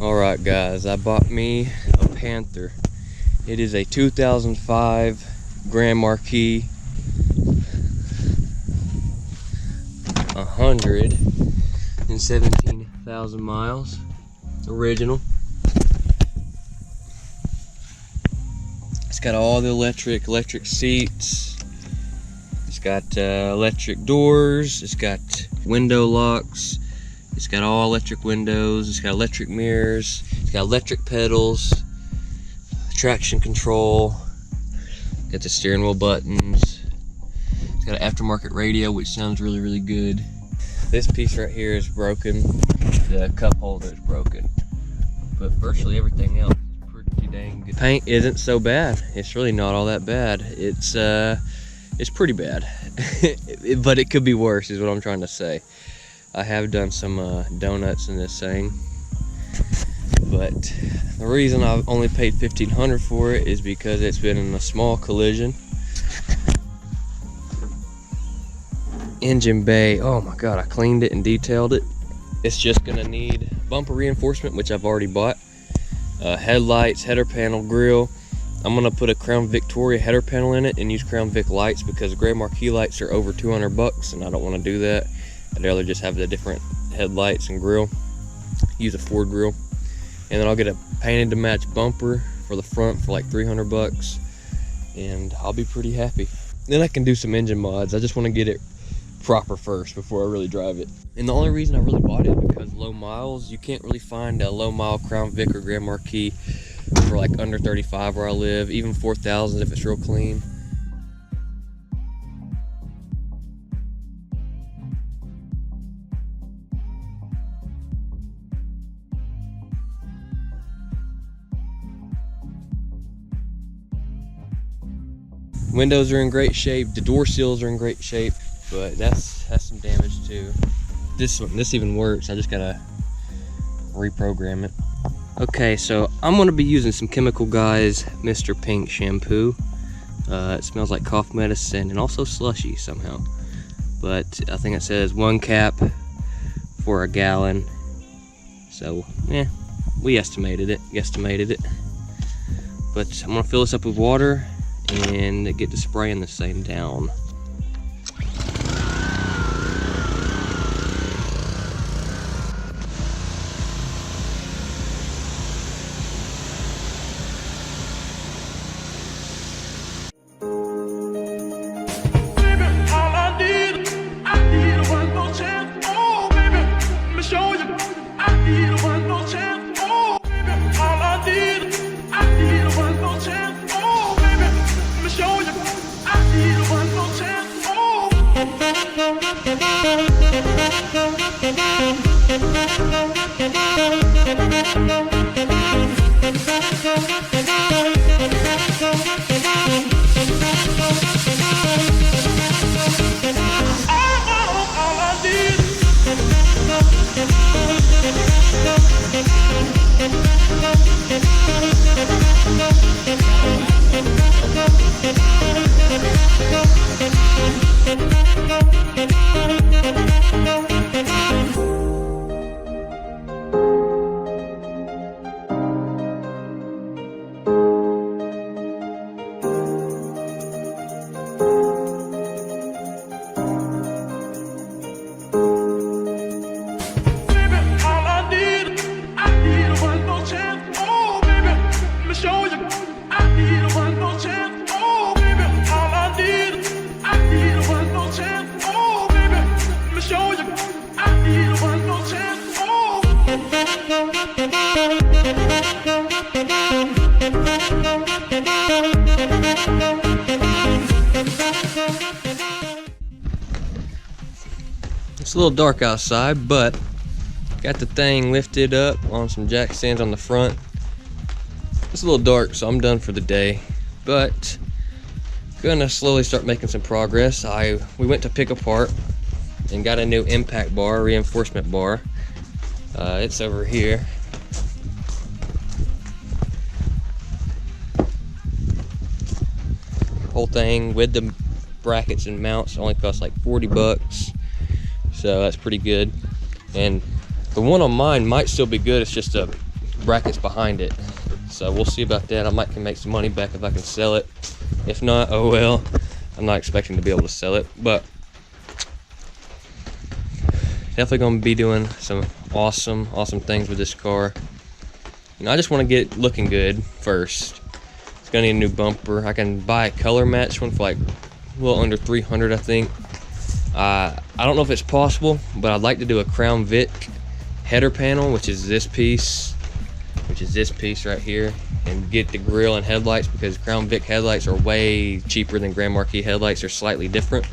Alright guys, I bought me a Panther. It is a 2005 Grand Marquis 117,000 miles. Original. It's got all the electric seats. It's got electric doors. It's got window locks. It's got all electric windows. It's got electric mirrors. It's got electric pedals, traction control. Got the steering wheel buttons. It's got an aftermarket radio, which sounds really, really good. This piece right here is broken. The cup holder is broken, but virtually everything else is pretty dang good. Paint isn't so bad. It's really not all that bad. It's pretty bad, but it could be worse, is what I'm trying to say. I have done some donuts in this thing, but the reason I've only paid $1,500 for it is because it's been in a small collision. Engine bay, oh my god, I cleaned it and detailed it. It's just gonna need bumper reinforcement, which I've already bought, headlights, header panel, grille. I'm gonna put a Crown Victoria header panel in it and use Crown Vic lights, because Grand Marquis lights are over 200 bucks and I don't want to do that. I'd rather just have the different headlights and grille, use a Ford grille. And then I'll get a painted to match bumper for the front for like 300 bucks, and I'll be pretty happy. Then I can do some engine mods. I just want to get it proper first before I really drive it. And the only reason I really bought it is because low miles. You can't really find a low mile Crown Vic or Grand Marquis for like under 35 where I live, even 4,000 if it's real clean. Windows are in great shape, the door seals are in great shape, but that's some damage too. This even works. I just gotta reprogram it. Okay, so I'm gonna be using some Chemical Guys Mr. Pink shampoo. It smells like cough medicine and also slushy somehow. But I think it says 1 cap for a gallon. So yeah, we guesstimated it. But I'm gonna fill this up with water and get to spraying this thing down. It's a little dark outside, but got the thing lifted up on some jack stands on the front. It's a little dark, so I'm done for the day, but gonna slowly start making some progress. We went to pick apart and got a new impact bar, reinforcement bar. It's over here. Whole thing with the brackets and mounts only cost like 40 bucks. So that's pretty good. And the one on mine might still be good. It's just a brackets behind it. So we'll see about that. I might can make some money back if I can sell it. If not, oh well. I'm not expecting to be able to sell it, but definitely gonna be doing some awesome things with this car. You know, I just want to get looking good first. It's gonna need a new bumper. I can buy a color match one for like a little under 300, I think. I don't know if it's possible, but I'd like to do a Crown Vic header panel, which is this piece right here, and get the grille and headlights, because Crown Vic headlights are way cheaper than Grand Marquis headlights. They're slightly different.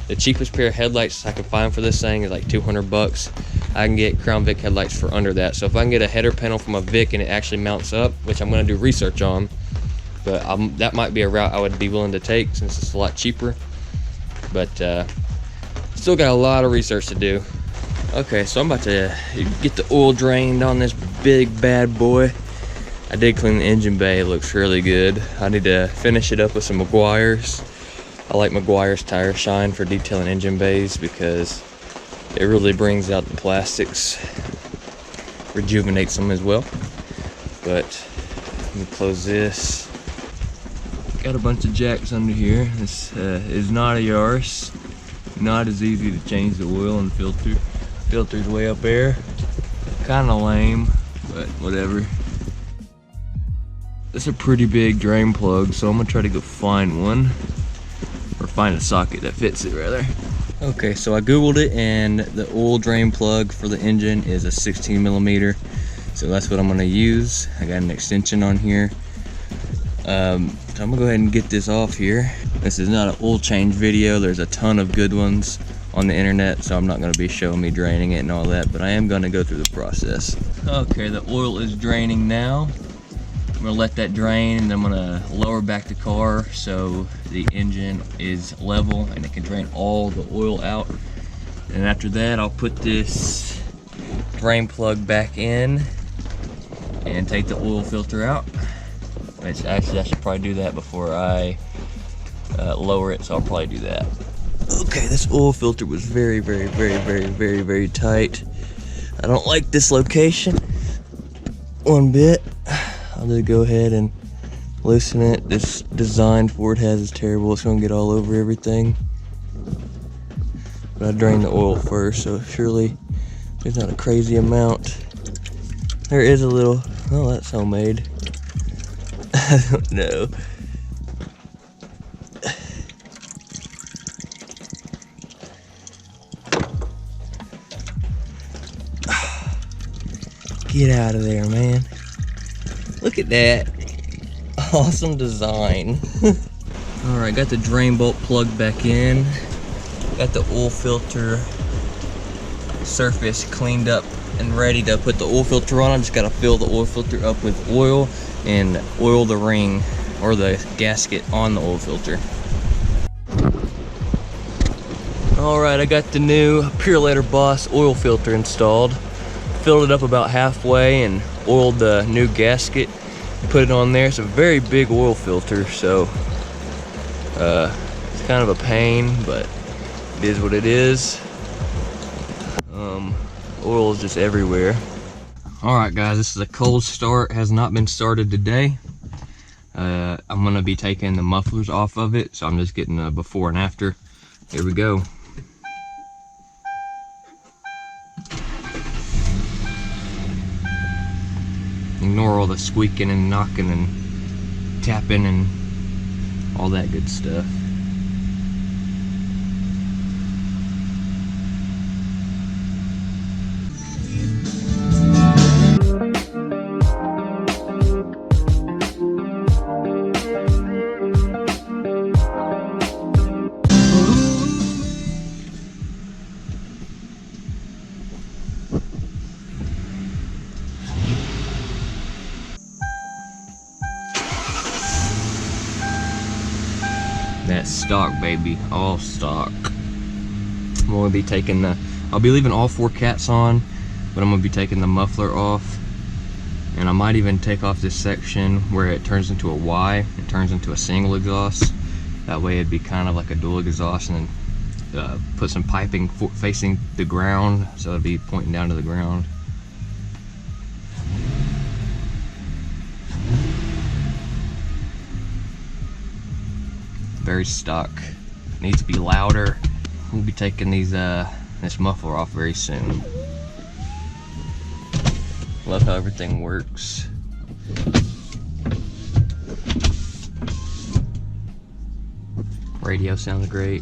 The cheapest pair of headlights I can find for this thing is like 200 bucks. I can get Crown Vic headlights for under that. So if I can get a header panel from a Vic and it actually mounts up, which I'm going to do research on, but that might be a route I would be willing to take since it's a lot cheaper. But still got a lot of research to do. Okay, so I'm about to get the oil drained on this big bad boy. I did clean the engine bay. It looks really good. I need to finish it up with some Meguiar's. I like Meguiar's tire shine for detailing engine bays because it really brings out the plastics, rejuvenates them as well. But let me close this. Got a bunch of jacks under here. This is not a Yaris. Not as easy to change the oil and filter. Filter's way up there. Kind of lame, but whatever. It's a pretty big drain plug, so I'm gonna try to go find one. Or find a socket that fits it rather. Okay, so I googled it, and the oil drain plug for the engine is a 16 millimeter. So that's what I'm gonna use. I got an extension on here. So I'm gonna go ahead and get this off here. This is not an oil change video. There's a ton of good ones on the internet, so I'm not gonna be showing me draining it and all that, but I am gonna go through the process. Okay, the oil is draining now. I'm gonna let that drain, and then I'm gonna lower back the car so the engine is level and it can drain all the oil out. And after that, I'll put this drain plug back in and take the oil filter out. Which actually, I should probably do that before I lower it, so I'll probably do that. Okay, this oil filter was very tight. I don't like this location one bit. I'll just go ahead and loosen it. This design Ford has is terrible. It's gonna get all over everything. But I drained the oil first, so surely there's not a crazy amount. There is a little, oh, that's homemade. I don't know. Get out of there, man. Look at that. Awesome design. Alright, got the drain bolt plugged back in. Got the oil filter surface cleaned up and ready to put the oil filter on. I just gotta fill the oil filter up with oil and oil the ring or the gasket on the oil filter. Alright, I got the new Purelator Boss oil filter installed. Filled it up about halfway and oiled the new gasket, put it on there. It's a very big oil filter, so it's kind of a pain, but it is what it is. Oil is just everywhere. Alright guys, this is a cold start, has not been started today. I'm gonna be taking the mufflers off of it, so I'm just getting a before and after. Here we go. Ignore all the squeaking and knocking and tapping and all that good stuff. That's stock, baby, all stock. I'm gonna be taking I'll be leaving all 4 cats on, but I'm gonna be taking the muffler off, and I might even take off this section where it turns into a Y. It turns into a single exhaust. That way it'd be kind of like a dual exhaust, and then put some piping facing the ground, so it'd be pointing down to the ground. very stock. Needs to be louder. We'll be taking these this muffler off very soon. Love how everything works. Radio sounds great.